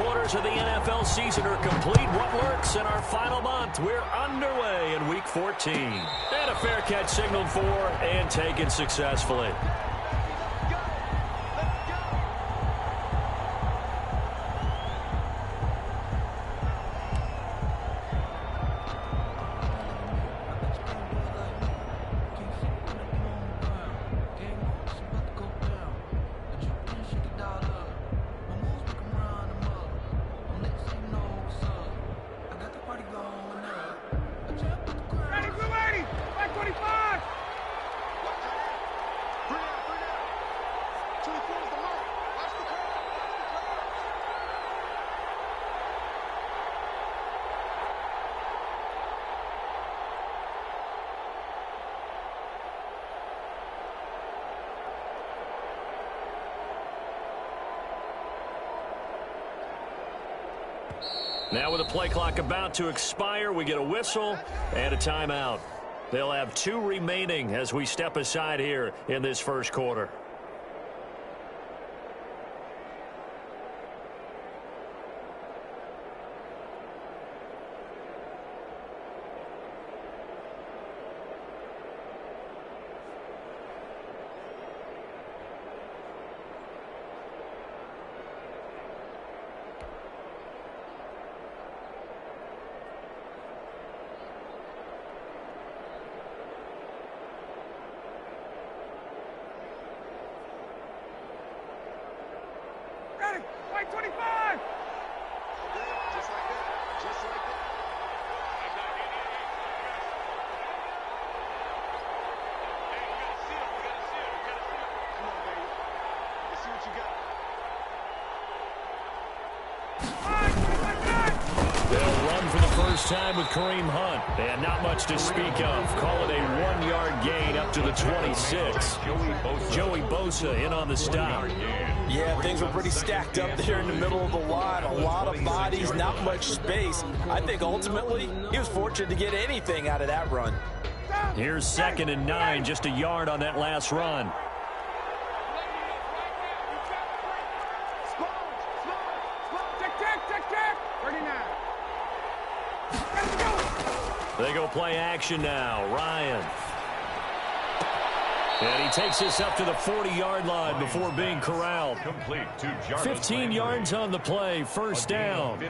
quarters of the NFL season are complete. What lurks in our final month? We're underway in Week 14. And a fair catch signaled for and taken successfully. Now with the play clock about to expire, we get a whistle and a timeout. They'll have 2 remaining as we step aside here in this first quarter. Time with Kareem Hunt, and not much to speak of. Call it a 1-yard gain up to the 26. Joey Bosa in on the stop. Yeah, things were pretty stacked up there in the middle of the line. A lot of bodies, not much space. I think ultimately he was fortunate to get anything out of that run. Here's 2nd and 9, just a yard on that last run. They go play action now. Ryan. And he takes this up to the 40-yard line before being corralled. 15 yards on the play. First down.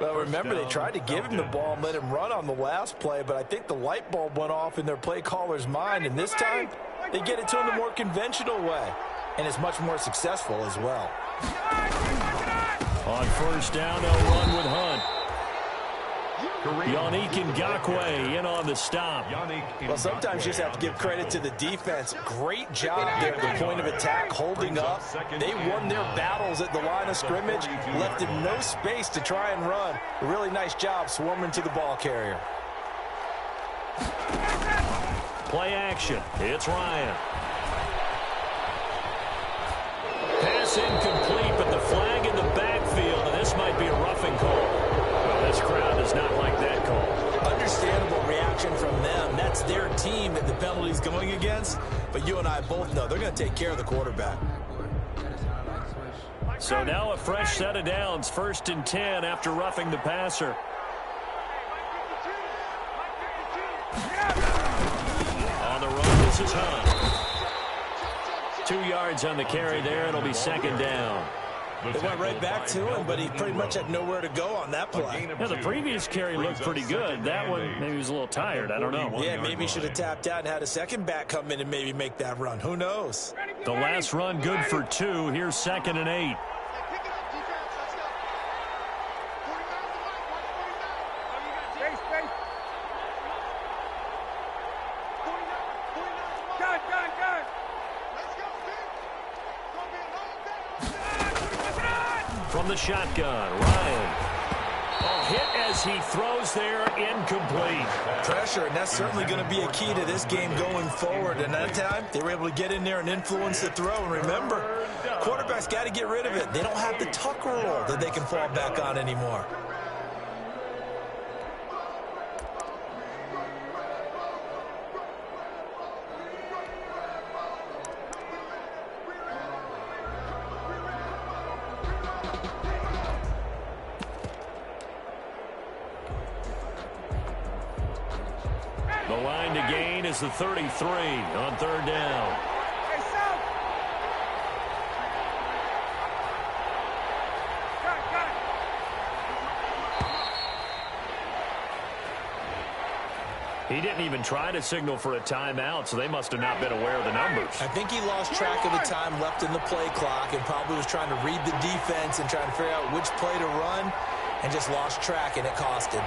Well, remember, they tried to give him the ball and let him run on the last play, but I think the light bulb went off in their play caller's mind, and this time they get it to him the more conventional way, and it's much more successful as well. On first down, they'll run with Hunt. Yannick Ngakoue in on the stop. Well, sometimes you just have to give credit to the defense. Great job there at the point of attack, holding up. They won their battles at the line of scrimmage, left him no space to try and run. A really nice job swarming to the ball carrier. Play action. It's Ryan. Pass incomplete, but the flag in the backfield, and this might be a roughing call. This crowd does not like that call. Understandable reaction from them. That's their team that the penalty's going against. But you and I both know they're going to take care of the quarterback. So now a fresh set of downs. 1st and 10 after roughing the passer. On the run, this is Hunt. 2 yards on the carry there. It'll be 2nd down. They went right back to him, but he pretty much had nowhere to go on that play. Yeah, the previous carry looked pretty good. That one, maybe he was a little tired. I don't know. Yeah, maybe he should have tapped out and had a second back come in and maybe make that run. Who knows? The last run good for 2. Here's 2nd and 8. From the shotgun, Ryan. Oh, hit as he throws there, incomplete. Pressure, and that's certainly going to be a key to this game going forward. And that time, they were able to get in there and influence the throw. And remember, quarterbacks got to get rid of it. They don't have the tuck rule that they can fall back on anymore. The line to gain is the 33 on third down. He didn't even try to signal for a timeout, so they must have not been aware of the numbers. I think he lost track of the time left in the play clock and probably was trying to read the defense and trying to figure out which play to run and just lost track, and it cost him.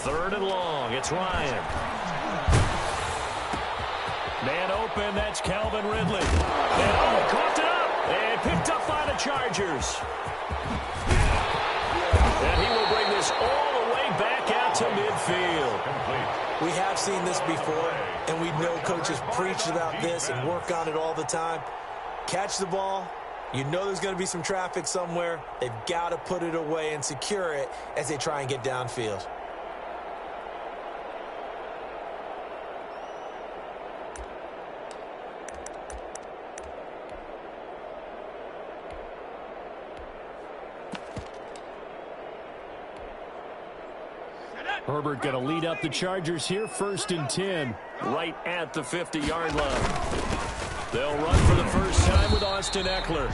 Third and long, it's Ryan. Man open, that's Calvin Ridley. And coughed it up and picked up by the Chargers. And he will bring this all the way back out to midfield. We have seen this before, and we know coaches preach about this and work on it all the time. Catch the ball. You know there's going to be some traffic somewhere. They've got to put it away and secure it as they try and get downfield. Herbert going to lead up the Chargers here, 1st and 10, right at the 50-yard line. They'll run for the first time with Austin Eckler.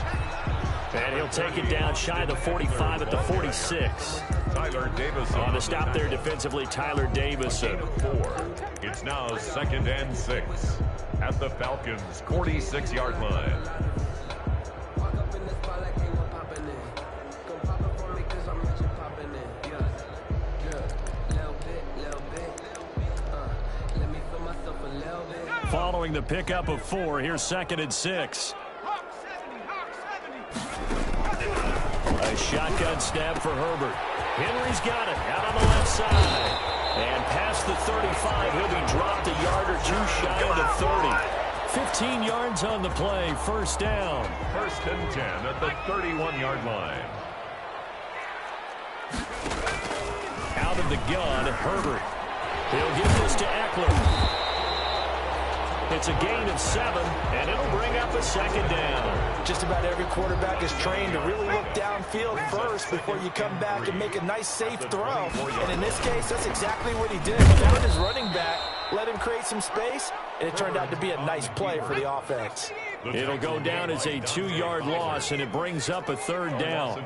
And he'll take it down shy of the 45 at the 46. Tyler Davison. On the stop there defensively, Tyler Davison. 4. It's now 2nd and 6 at the Falcons' 46-yard line. Following the pickup of 4, here's 2nd and 6. A shotgun snap for Herbert. Henry's got it out on the left side. And past the 35, he'll be dropped a yard or two shy of the 30. 15 yards on the play, 1st down. 1st and 10 at the 31-yard line. Out of the gun, Herbert. He'll give this to Eckler. It's a gain of 7, and it'll bring up a 2nd down. Just about every quarterback is trained to really look downfield first before you come back and make a nice, safe throw. And in this case, that's exactly what he did. He found his running back, let him create some space, and it turned out to be a nice play for the offense. It'll go down as a 2-yard loss, and it brings up a 3rd down.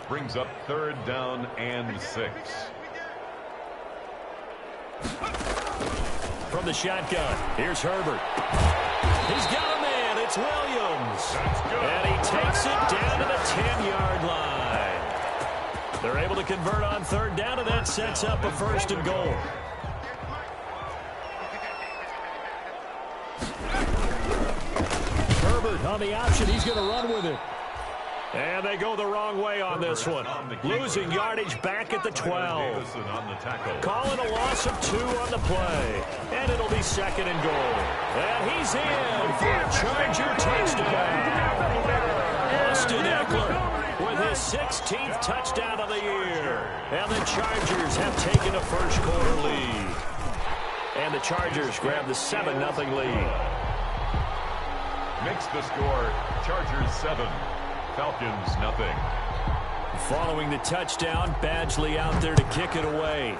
Brings up 3rd down and 6. From the shotgun, here's Herbert. He's got a man, it's Williams. And he takes it down to the 10-yard line. They're able to convert on 3rd down, and that sets up a 1st and goal. Herbert on the option, he's going to run with it. And they go the wrong way on this one. Losing yardage back at the 12. Calling a loss of 2 on the play. And it'll be 2nd and goal. And he's in for a Charger touchdown. Austin Eckler with his 16th touchdown of the year. And the Chargers have taken a first-quarter lead. And the Chargers grab the 7-0 lead. Makes the score Chargers 7. Falcons, 0. Following the touchdown, Badgley out there to kick it away.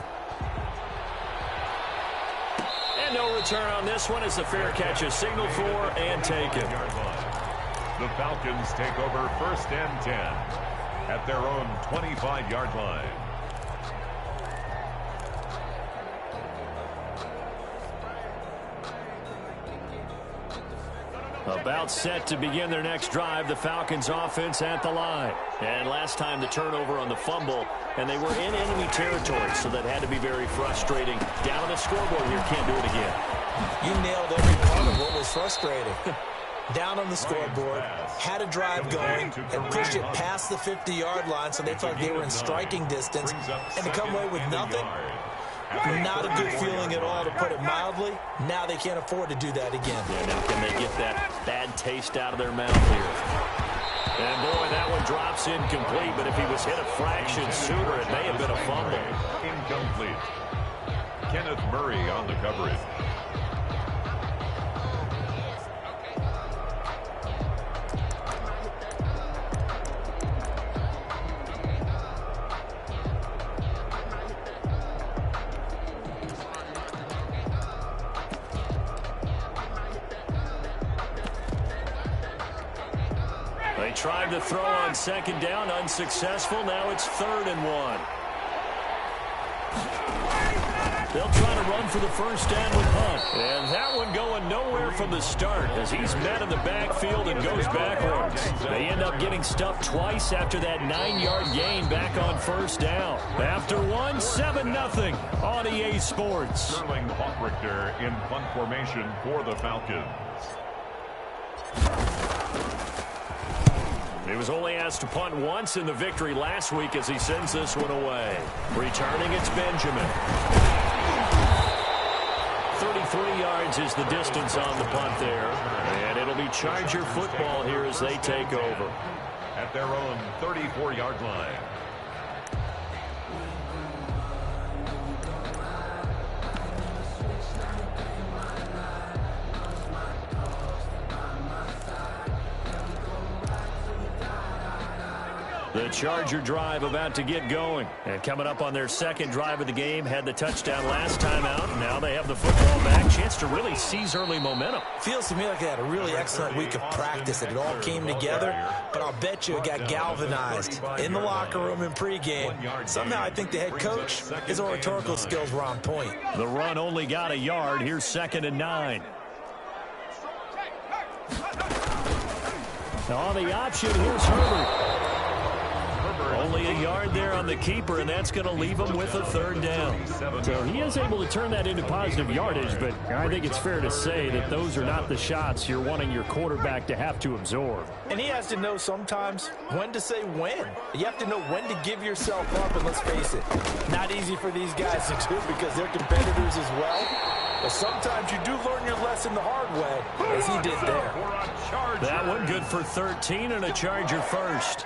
And no return on this one as the fair catch is signaled for and taken. The Falcons take over 1st and 10 at their own 25-yard line. About set to begin their next drive, the Falcons offense at the line. And last time the turnover on the fumble, and they were in enemy territory, so that had to be very frustrating. Down on the scoreboard here, can't do it again. You nailed every part of what was frustrating. Down on the scoreboard, had a drive going, and pushed it past the 50-yard line, so they felt like they were in striking distance, and to come away with nothing, not a good feeling at all, to put it mildly. Now they can't afford to do that again. Yeah, now can they get that bad taste out of their mouth here? And boy, that one drops incomplete, but if he was hit a fraction sooner, it may have been a fumble. Incomplete. Kenneth Murray on the coverage. They tried to throw on second down, unsuccessful. Now it's 3rd and 1. They'll try to run for the first down with Hunt. And that one going nowhere from the start as he's met in the backfield and goes backwards. They end up getting stuffed twice after that 9-yard gain back on first down. After one, 7-0 on EA Sports. Sterling Hawk-Richter in punt formation for the Falcons. He was only asked to punt once in the victory last week as he sends this one away. Returning, it's Benjamin. 33 yards is the distance on the punt there. And it'll be Charger football here as they take over. At their own 34-yard line. The Charger drive about to get going. And coming up on their second drive of the game, had the touchdown last time out. Now they have the football back. Chance to really seize early momentum. Feels to me like they had a really excellent week of practice and it all came together. But I'll bet you it got galvanized in the locker room in pregame. Somehow I think the head coach, his oratorical skills were on point. The run only got a yard. Here's 2nd and 9. Now on the option, here's Herbert. Only a yard there on the keeper, and that's going to leave him with a 3rd down. So he is able to turn that into positive yardage, but I think it's fair to say that those are not the shots you're wanting your quarterback to have to absorb. And he has to know sometimes when to say when. You have to know when to give yourself up, and let's face it, not easy for these guys to do because they're competitors as well. But sometimes you do learn your lesson the hard way, as he did there. That one good for 13 and a Charger first.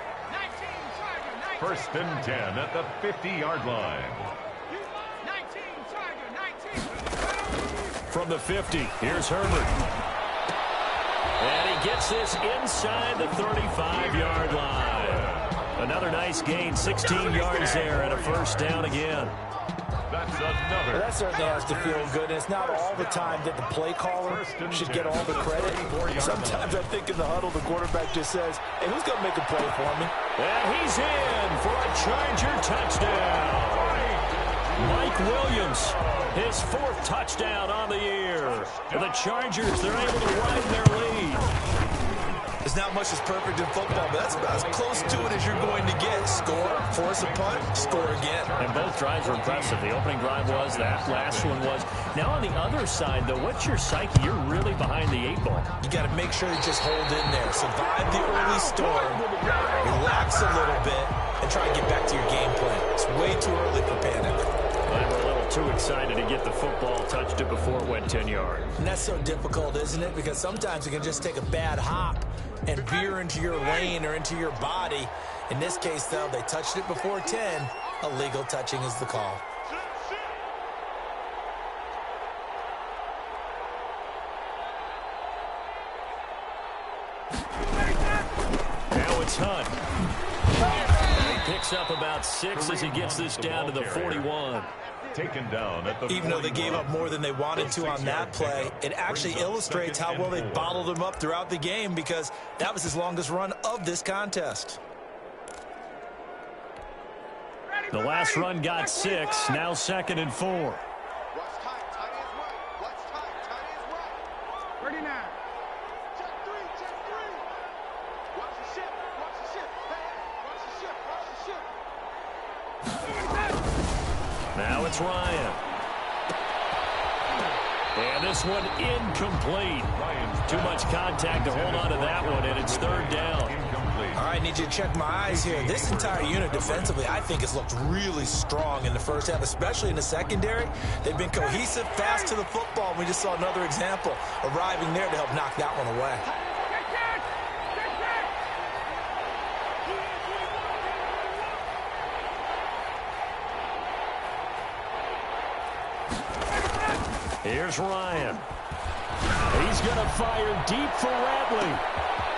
1st and 10 at the 50-yard line. From the 50, here's Herbert. And he gets this inside the 35-yard line. Another nice gain, 16 yards there and a 1st down again. That's another. Well, that certainly has to feel good. And it's not all the time that the play caller should get all the credit. Sometimes I think in the huddle, the quarterback just says, hey, who's going to make a play for me? And he's in for a Charger touchdown. Mike Williams, his 4th touchdown on the year. The Chargers, they're able to widen their lead. There's not much that's perfect in football, but that's about as close to it as you're going to get. Score, force a punt, score again. And both drives were impressive. The opening drive was, that last one was. Now on the other side, though, what's your psyche? You're really behind the 8 ball. You got to make sure you just hold in there. Survive the early storm, relax a little bit, and try to get back to your game plan. It's way too early for panic. They were a little too excited to get the football, touched it before it went 10 yards. And that's so difficult, isn't it? Because sometimes it can just take a bad hop and veer into your lane or into your body. In this case, though, they touched it before 10. Illegal touching is the call. Now it's Hunt. He picks up about 6 as he gets this down to the 41. Taken down at the Even though they gave up more than they wanted to on that play, it actually illustrates how well they bottled him up throughout the game because that was his longest run of this contest. The last run got 6, now 2nd and 4. 39. Now it's Ryan. And this one incomplete. Too much contact to hold on to that one, and it's 3rd down. All right, I need you to check my eyes here. This entire unit defensively, I think, has looked really strong in the first half, especially in the secondary. They've been cohesive, fast to the football. We just saw another example arriving there to help knock that one away. Here's Ryan. He's going to fire deep for Ratley.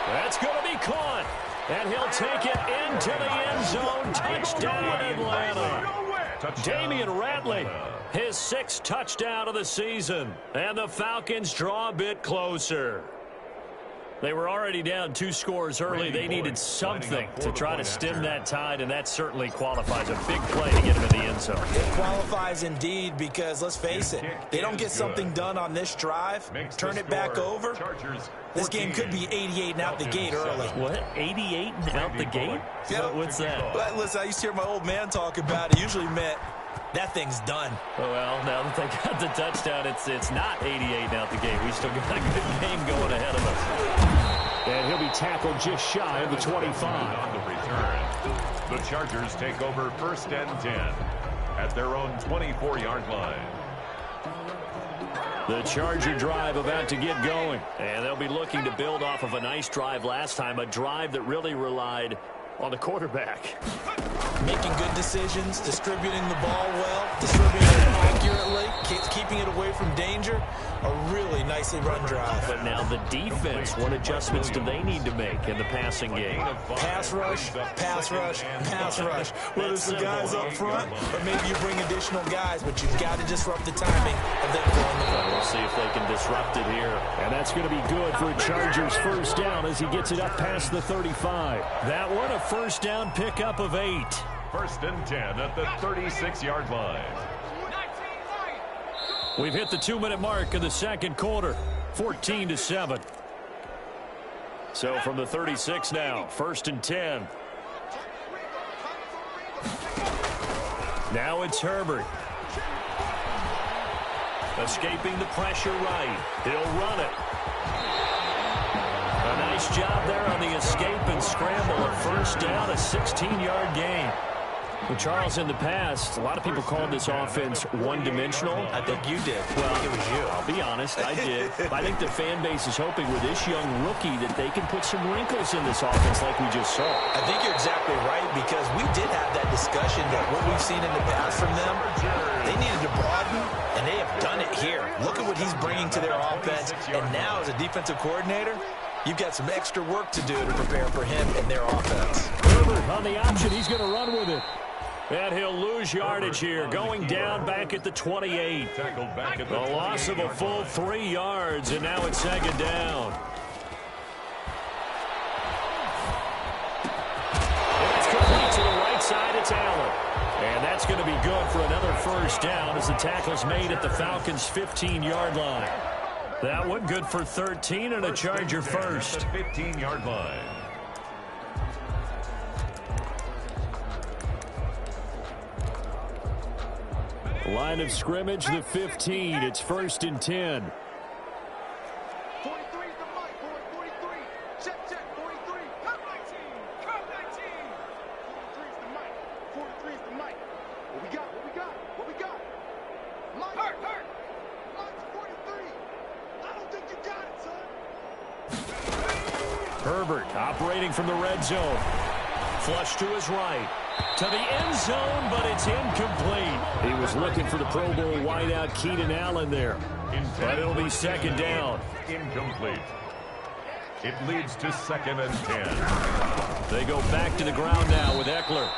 That's going to be caught. And he'll take it into the end zone. Touchdown, Atlanta. Damian Ratley, his 6th touchdown of the season. And the Falcons draw a bit closer. They were already down 2 scores early. They needed something to try to stem that tide, and that certainly qualifies. A big play to get him in the end zone. It qualifies indeed because, let's face it, they don't get something done on this drive, turn it back over. This game could be 88 and out the gate early. What? 88 and out the gate? Yeah. What's that? But listen, I used to hear my old man talk about it. Usually meant that thing's done. Well, now that they got the touchdown, it's not 88 and out the gate. We still got a good game going ahead of us. And he'll be tackled just shy of the 25. On the return, the Chargers take over 1st and 10 at their own 24-yard line. The Charger drive about to get going. And they'll be looking to build off of a nice drive last time, a drive that really relied on the quarterback. Making good decisions, distributing the ball well, distributing it accurately, keeping it away from danger. A really nicely run drive. But now the defense, what adjustments do they need to make in the passing game? Pass rush, pass rush, pass rush. Whether it's the guys up front or maybe you bring additional guys, but you've got to disrupt the timing of them throwing the ball. We'll see if they can disrupt it here. And that's going to be good for a Chargers 1st down as he gets it up past the 35. That one, a 1st down pickup of 8. 1st and 10 at the 36-yard line. We've hit the 2-minute mark in the 2nd quarter, 14-7. So from the 36 now, 1st and 10. Now it's Herbert. Escaping the pressure right. He'll run it. A nice job there on the escape and scramble. A 1st down, a 16-yard gain. Well, Charles, in the past, a lot of people called this offense one-dimensional. I think you did. Well, it was you. I'll be honest, I did. I think the fan base is hoping with this young rookie that they can put some wrinkles in this offense like we just saw. I think you're exactly right because we did have that discussion that what we've seen in the past from them, they needed to broaden, and they have done it here. Look at what he's bringing to their offense, and now as a defensive coordinator, you've got some extra work to do to prepare for him and their offense. Herbert on the option. He's going to run with it. And he'll lose yardage here, going down back at the 28. A loss of a full 3 yards, and now it's 2nd down. And it's complete to the right side. It's Allen. And that's going to be good for another 1st down as the tackle's made at the Falcons' 15-yard line. That one good for 13 and a Charger 1st. 15-yard line. Line of scrimmage, the 15. It's 1st and 10. 43 is the mic, boy. 43. Check. 43. Cut 19. Cut 19. 43 is the mic. 43 is the mic. What we got? Mike. Hurt. Mike's 43. I don't think you got it, son. Herbert operating from the red zone. Flush to his right. To the end zone, but it's incomplete. He was looking for the Pro Bowl wideout Keenan Allen there. But it'll be 2nd down. Incomplete. It leads to 2nd and 10. They go back to the ground now with Eckler.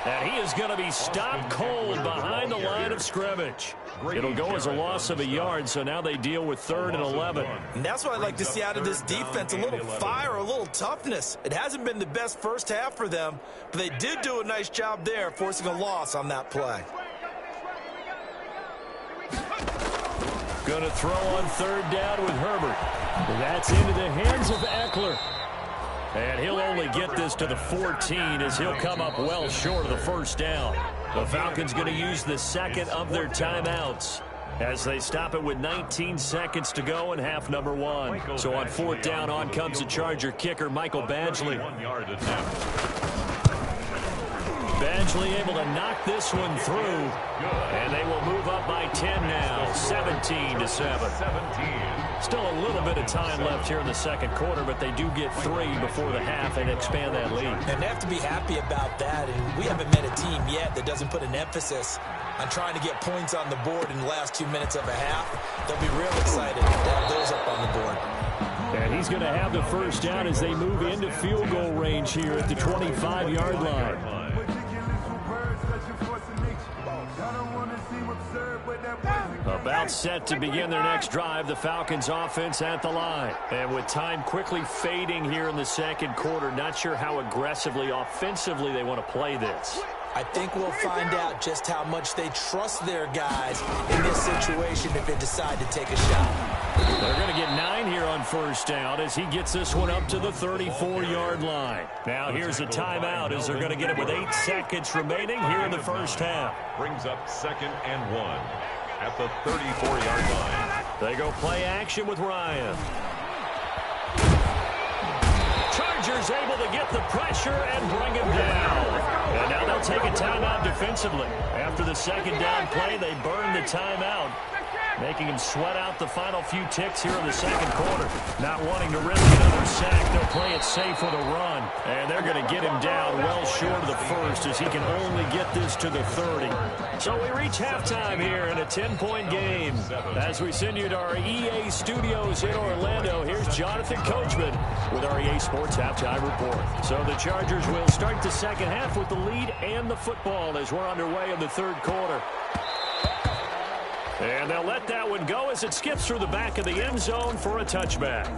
And he is going to be stopped cold behind the line of scrimmage. It'll go as a loss of a yard, so now they deal with 3rd and 11. And that's what I'd like to see out of this defense, a little fire, a little toughness. It hasn't been the best 1st half for them, but they did do a nice job there, forcing a loss on that play. Going to throw on 3rd down with Herbert. That's into the hands of Eckler. And he'll only get this to the 14 as he'll come up well short of the 1st down. The Falcons going to use the 2nd of their timeouts as they stop it with 19 seconds to go in half number 1. So on 4th down, on comes the Charger kicker, Michael Badgley. Badgley able to knock this one through, and they will move up by 10 now, 17-7. Still a little bit of time left here in the second quarter, but they do get 3 before the half and expand that lead. And they have to be happy about that. And we haven't met a team yet that doesn't put an emphasis on trying to get points on the board in the last 2 minutes of a half. They'll be real excited to have those up on the board. And he's going to have the first down as they move into field goal range here at the 25-yard line. About set to begin their next drive, the Falcons offense at the line. And with time quickly fading here in the second quarter, not sure how aggressively, offensively they want to play this. I think we'll find out just how much they trust their guys in this situation if they decide to take a shot. They're going to get 9 here on first down as he gets this one up to the 34-yard line. Now here's a timeout as they're going to get it with 8 seconds remaining here in the first half. Brings up 2nd and 1 at the 34-yard line. They go play action with Ryan. Chargers able to get the pressure and bring him down. And now they'll take a timeout defensively. After the second down play, they burn the timeout, making him sweat out the final few ticks here in the second quarter. Not wanting to risk another sack, they'll play it safe with a run. And they're going to get him down well short of the first as he can only get this to the 30. So we reach halftime here in a 10-point game. As we send you to our EA studios in Orlando, here's Jonathan Coachman with our EA Sports Halftime Report. So the Chargers will start the second half with the lead and the football as we're underway in the third quarter. And they'll let that one go as it skips through the back of the end zone for a touchback.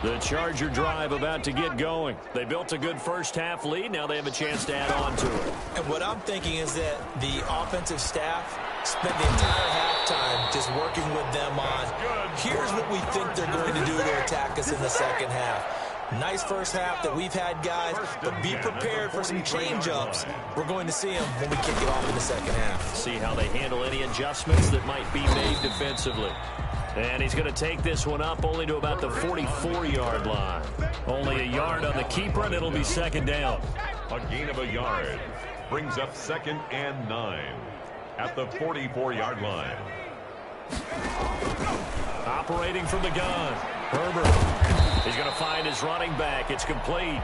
The Charger drive about to get going. They built a good first half lead. Now they have a chance to add on to it. And what I'm thinking is that the offensive staff spent the entire halftime just working with them on, here's what we think they're going to do to attack us in the second half. Nice first half that we've had, guys, but be prepared for some change-ups. We're going to see them when we kick it off in the second half. See how they handle any adjustments that might be made defensively. And he's going to take this one up only to about the 44-yard line. Only a yard on the keeper, and it'll be second down. A gain of a yard brings up 2nd and 9 at the 44-yard line. Operating from the gun, Herbert. He's going to find his running back. It's complete.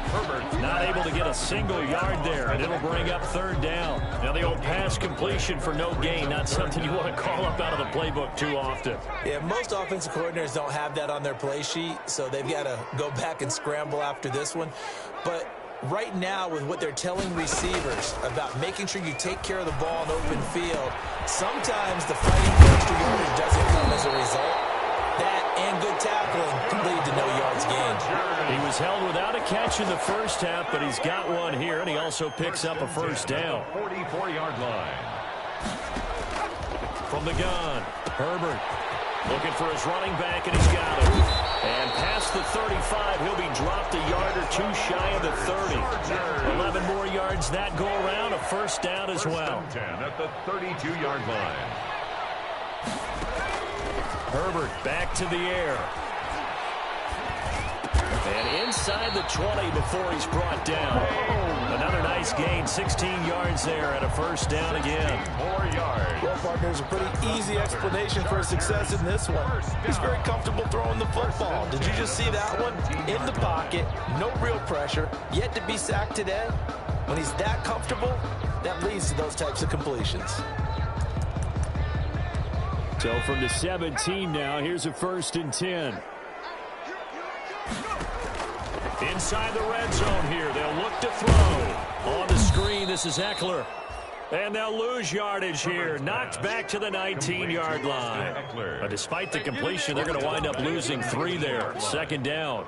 Herbert not able to get a single yard there, and it'll bring up third down. Now the old pass completion for no gain, not something you want to call up out of the playbook too often. Yeah, most offensive coordinators don't have that on their play sheet, so they've got to go back and scramble after this one. But right now, with what they're telling receivers about making sure you take care of the ball in open field, sometimes the fighting for extra yardage doesn't come as a result. That and good tackling can lead to no yards gained. He was held without a catch in the first half, but he's got one here, and he also picks up a first down. 44-yard line. From the gun, Herbert looking for his running back, and he's got it. And past the 35, he'll be dropped a yard or two shy of the 30. 11 more yards that go around, a first down as well. 10 at the 32-yard line. Herbert back to the air. And inside the 20 before he's brought down. Another nice gain, 16 yards there and a first down again. 4 yards. Well, partner, there's a pretty easy explanation for his success in this one. He's very comfortable throwing the football. Did you just see that one? In the pocket, no real pressure, yet to be sacked today. When he's that comfortable, that leads to those types of completions. So from the 17 now, here's a 1st and 10. Inside the red zone here, they'll look to throw. On the screen, this is Eckler. And they'll lose yardage here, knocked back to the 19-yard line. Despite the completion, they're going to wind up losing 3 there. Second down.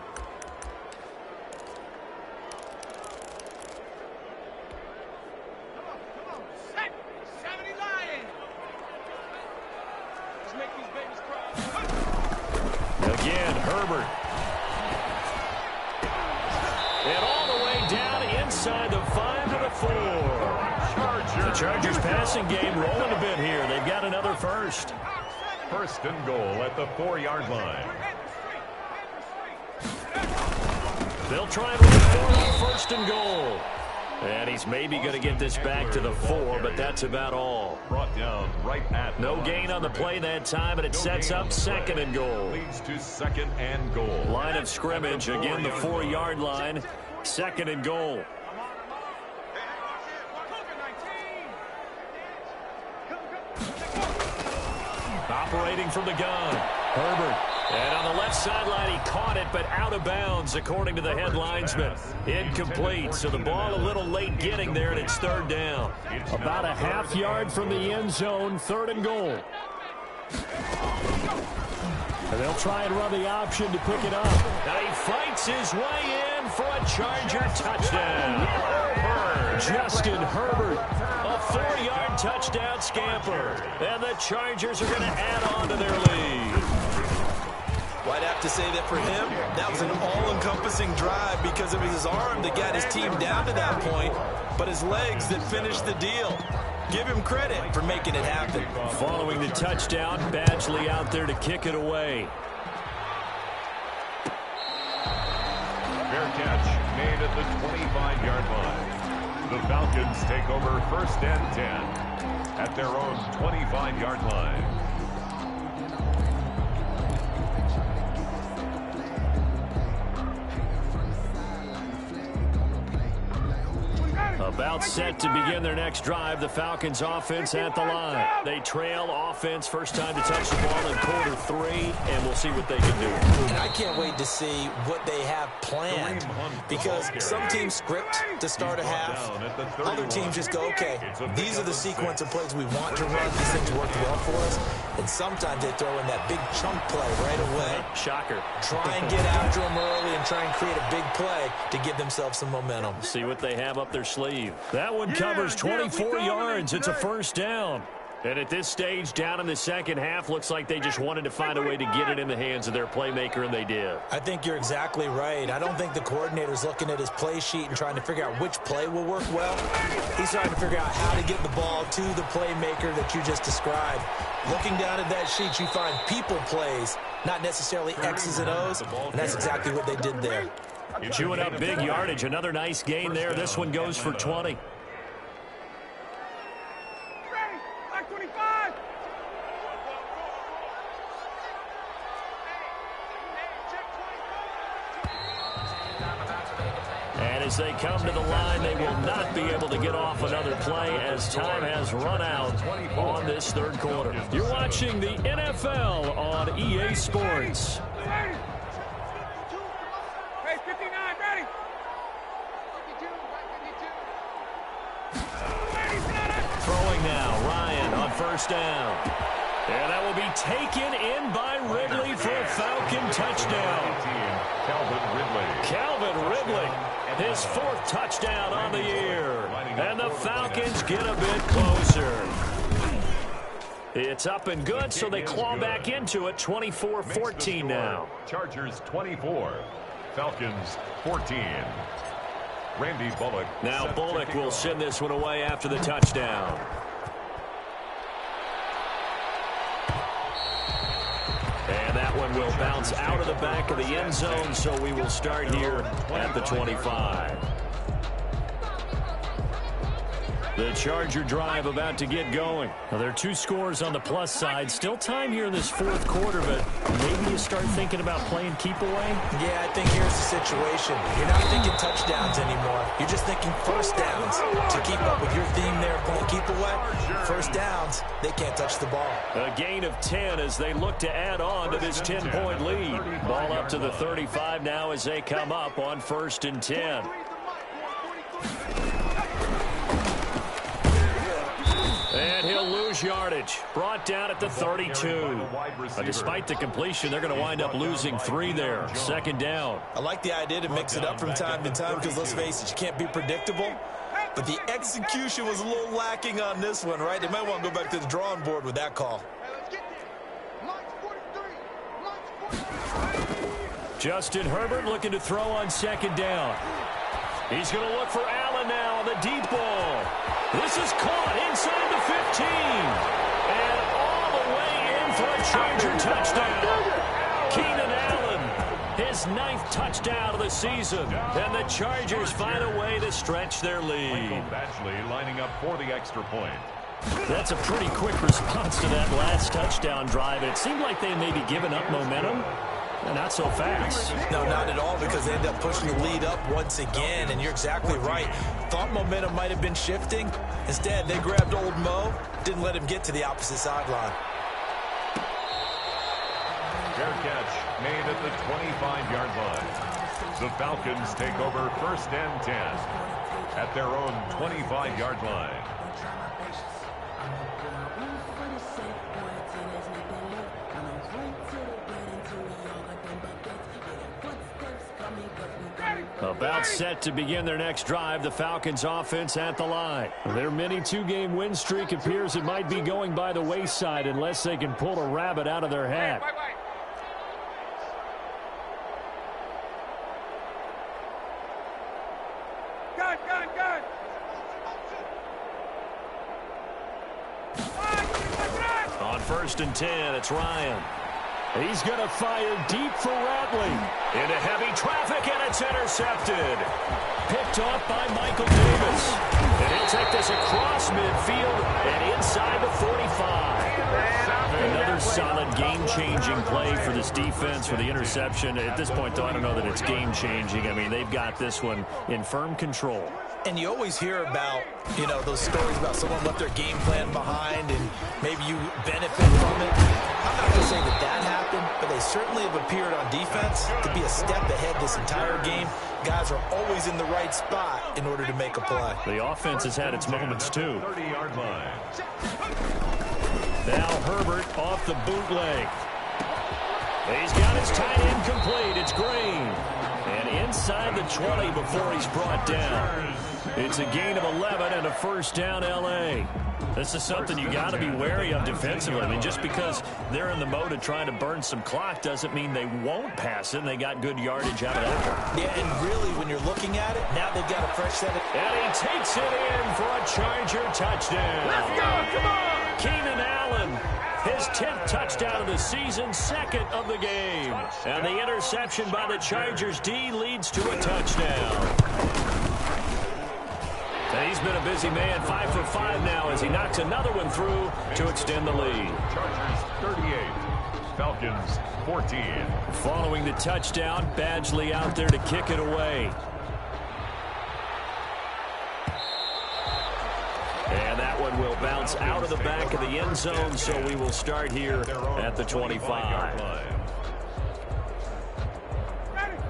Again, Herbert. And all the way down inside the 5 to the 4. The Chargers passing game rolling a bit here. They've got another first. 1st and goal at the 4-yard line. They'll try and look for it on 1st and goal. And he's maybe going to get this back to the 4, but that's about all. Brought down right at no gain on the play that time, and it sets up 2nd and goal. Leads to 2nd and goal. Line of scrimmage, again the 4-yard line. 2nd and goal. Operating from the gun, Herbert. And on the left sideline, he caught it, but out of bounds, according to the head linesman. Incomplete, so the ball a little late getting there, and it's 3rd down. About a half yard from the end zone, 3rd and goal. And they'll try and run the option to pick it up. Now he fights his way in for a Charger touchdown. Justin Herbert, a 4-yard touchdown scamper. And the Chargers are going to add on to their lead. Well, I'd have to say that for him, that was an all-encompassing drive because it was his arm that got his team down to that point, but his legs that finished the deal. Give him credit for making it happen. Following the touchdown, Badgley out there to kick it away. Fair catch made at the 25-yard line. The Falcons take over 1st and 10 at their own 25-yard line. About set to begin their next drive, the Falcons offense at the line. They trail offense, first time to touch the ball in quarter 3, and we'll see what they can do. And I can't wait to see what they have planned because some teams script to start a half. Other teams just go, okay, these are the sequence of plays we want to run. These things work well for us. And sometimes they throw in that big chunk play right away. Shocker. Try and get after them early and try and create a big play to give themselves some momentum. See what they have up their sleeve. That one covers 24 yards. It's a 1st down. And at this stage, down in the second half, looks like they just wanted to find a way to get it in the hands of their playmaker, and they did. I think you're exactly right. I don't think the coordinator's looking at his play sheet and trying to figure out which play will work well. He's trying to figure out how to get the ball to the playmaker that you just described. Looking down at that sheet, you find people plays, not necessarily X's and O's, and that's exactly what they did there. Chewing up big yardage. Another nice gain there. This one goes for 20. And as they come to the line, they will not be able to get off another play as time has run out on this 3rd quarter. You're watching the NFL on EA Sports. Throwing now, Ryan on 1st down. And that will be taken in by Ridley for a Falcon touchdown. Calvin Ridley, his 4th touchdown on the year. And the Falcons get a bit closer. It's up and good, so they claw back into it. 24-14 now. Chargers 24, Falcons 14. Randy Bullock. Now Bullock will send this one away after the touchdown. And that one will bounce out of the back of the end zone, so we will start here at the 25. The Charger drive about to get going. Now, there are 2 scores on the plus side. Still time here in this 4th quarter, but maybe you start thinking about playing keep away? Yeah, I think here's the situation. You're not thinking touchdowns anymore. You're just thinking 1st downs. To keep up with your theme there, playing keep away, 1st downs, they can't touch the ball. A gain of 10 as they look to add on to this 10-point lead. Ball up to the 35 now as they come up on 1st and 10. And he'll lose yardage. Brought down at the 32. Despite the completion, they're going to wind up losing 3 there. 2nd down. I like the idea to mix it up from time to time because, let's face it, you can't be predictable. But the execution was a little lacking on this one, right? They might want to go back to the drawing board with that call. Justin Herbert looking to throw on 2nd down. He's going to look for Allen now on the deep ball. This is caught inside the 15. And all the way in for a Charger touchdown. Keenan Allen, His 9th touchdown of the season. And the Chargers find a way to stretch their lead. Michael Badgley lining up for the extra point. That's a pretty quick response to that last touchdown drive. It seemed like they may be giving up momentum. Not so fast. No, not at all, because they end up pushing the lead up once again, and you're exactly right. Thought momentum might have been shifting. Instead, they grabbed old Mo, didn't let him get to the opposite sideline. Fair catch made at the 25-yard line. The Falcons take over 1st and 10 at their own 25-yard line. About set to begin their next drive, the Falcons offense at the line. Their mini 2-game win streak appears it might be going by the wayside unless they can pull a rabbit out of their hat. On 1st and 10, it's Ryan. He's going to fire deep for Ratley. Into heavy traffic, and it's intercepted. Picked off by Michael Davis. And he'll take this across midfield and inside the 45. Another solid game-changing play for this defense for the interception. At this point, though, I don't know that it's game-changing. I mean, they've got this one in firm control. And you always hear about, those stories about someone left their game plan behind and maybe you benefit from it. I'm not going to say that happened, but they certainly have appeared on defense to be a step ahead this entire game. Guys are always in the right spot in order to make a play. The offense has had its moments, too. 30-yard line. Now Herbert off the bootleg. He's got his tight end complete. It's Green. And inside the 20 before he's brought down. It's a gain of 11 and a 1st down, L.A. This is something you got to be wary of defensively. I mean, just because they're in the mode of trying to burn some clock doesn't mean they won't pass it, and they got good yardage out of that one. Yeah, and really, when you're looking at it, now they've got a fresh set of... And he takes it in for a Charger touchdown. Let's go, come on! Keenan Allen, his 10th touchdown of the season, 2nd of the game. And the interception by the Chargers D leads to a touchdown. And he's been a busy man, 5 for 5 now as he knocks another one through to extend the lead. Chargers 38, Falcons 14. Following the touchdown, Badgley out there to kick it away. And that one will bounce out of the back of the end zone, so we will start here at the 25.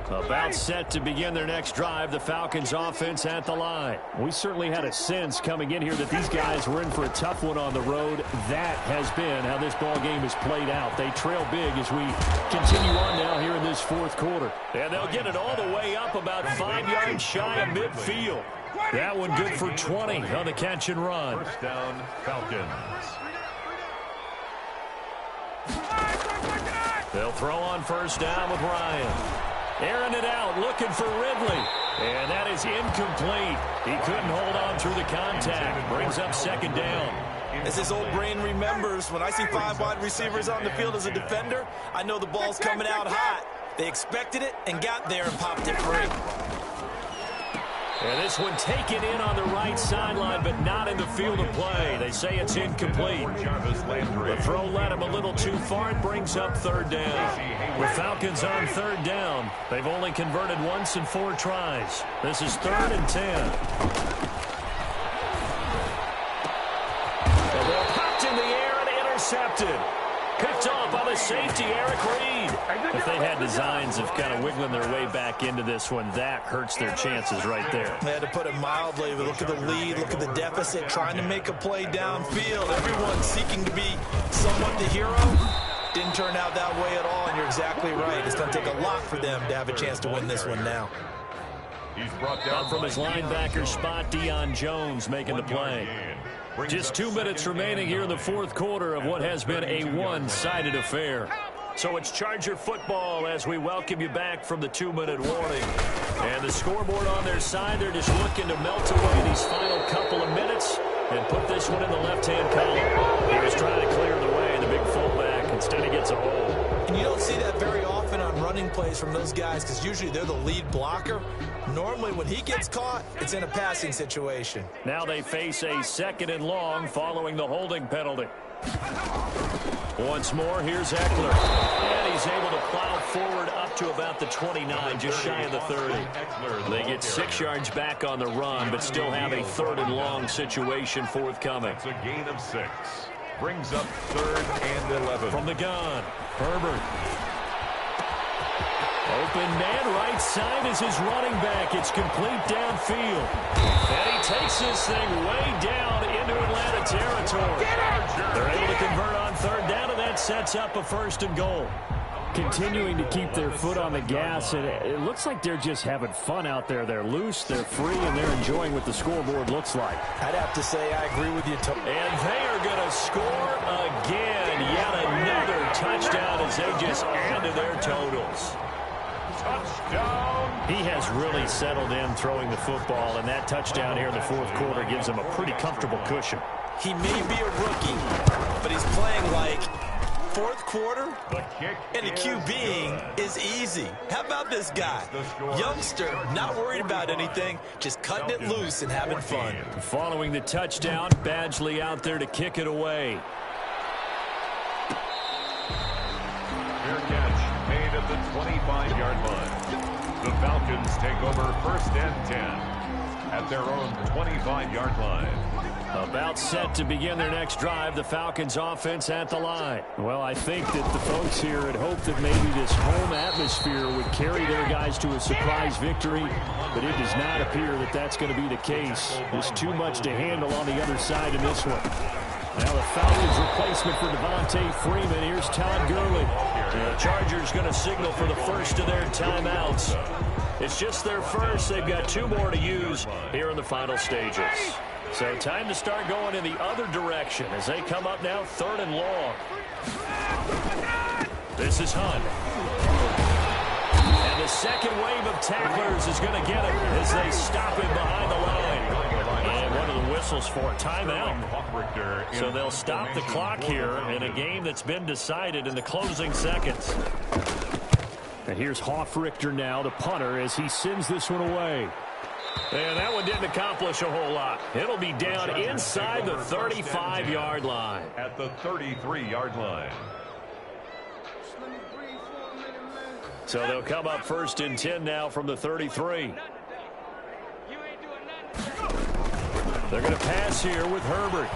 About set to begin their next drive, the Falcons offense at the line. We certainly had a sense coming in here that these guys were in for a tough one on the road. That has been how this ball game is played out. They trail big as we continue on now here in this 4th quarter. And they'll get it all the way up about 5 yards shy of midfield. That one good for 20 on the catch and run. 1st down, Falcons. They'll throw on 1st down with Ryan. Airing it out, looking for Ridley. And that is incomplete. He couldn't hold on through the contact. Brings up 2nd down. As his old brain remembers, when I see 5 wide receivers on the field as a defender, I know the ball's coming out hot. They expected it and got there and popped it free. And this one taken in on the right sideline, but not in the field of play. They say it's incomplete. The throw led him a little too far. It brings up 3rd down. With Falcons on 3rd down, they've only converted once in 4 tries. This is 3rd and 10. The ball popped in the air and intercepted. Picked off by the safety, Eric Reed. If they had designs of kind of wiggling their way back into this one, that hurts their chances right there. They had to put it mildly, but look at the lead, look at the deficit, trying to make a play downfield. Everyone seeking to be somewhat the hero. Didn't turn out that way at all, and you're exactly right. It's going to take a lot for them to have a chance to win this one now. He's brought down from his linebacker spot, Deion Jones making the play. Just 2 minutes remaining here in the 4th quarter of what has been a one-sided affair. So it's Charger football as we welcome you back from the 2-minute warning. And the scoreboard on their side, they're just looking to melt away these final couple of minutes and put this one in the left-hand column. He was trying to clear the way, the big fullback. Instead, he gets a hole. And you don't see that very often on running plays from those guys because usually they're the lead blocker. Normally when he gets caught, it's in a passing situation. Now they face a 2nd and long following the holding penalty. Once more, here's Eckler. And he's able to plow forward up to about the 29, just shy of the 30. They get 6 yards back on the run, but still have a 3rd and long situation forthcoming. It's a gain of 6. Brings up 3rd and 11. From the gun, Herbert. Open man, right side is his running back. It's complete downfield. And he takes this thing way down into Atlanta territory. They're able to convert on 3rd down, and that sets up a 1st and goal. Continuing to keep their foot on the gas, and it looks like they're just having fun out there. They're loose, they're free, and they're enjoying what the scoreboard looks like. I'd have to say I agree with you, Tony. And they are going to score again. Yet another touchdown as they just add to their totals. Touchdown! He has really settled in throwing the football, and that touchdown here in the 4th quarter gives him a pretty comfortable cushion. He may be a rookie, but he's playing like 4th quarter, and the QBing is easy. How about this guy? Youngster, not worried about anything, just cutting it loose and having fun. Following the touchdown, Badgley out there to kick it away. Fair catch made at the 25-yard line. The Falcons take over 1st and 10 at their own 25-yard line. About set to begin their next drive, the Falcons offense at the line. Well, I think that the folks here had hoped that maybe this home atmosphere would carry their guys to a surprise victory, but it does not appear that that's going to be the case. There's too much to handle on the other side in this one. Now the Falcons replacement for Devontae Freeman. Here's Todd Gurley. The Chargers going to signal for the first of their timeouts. It's just their first. They've got 2 more to use here in the final stages. So time to start going in the other direction as they come up now 3rd and long. This is Hunt. And the second wave of tacklers is going to get him as they stop him behind the line. And one of the whistles for a timeout. So they'll stop the clock here in a game that's been decided in the closing seconds. And here's Hofrichter now, the punter, as he sends this one away. And that one didn't accomplish a whole lot. It'll be down inside the 35-yard line. At the 33-yard line. So they'll come up 1st and 10 now from the 33. They're going to pass here with Herbert.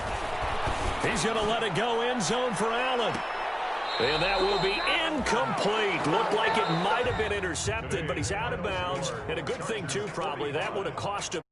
He's going to let it go end zone for Allen. And that will be incomplete. Looked like it might have been intercepted, but he's out of bounds. And a good thing, too, probably. That would have cost him.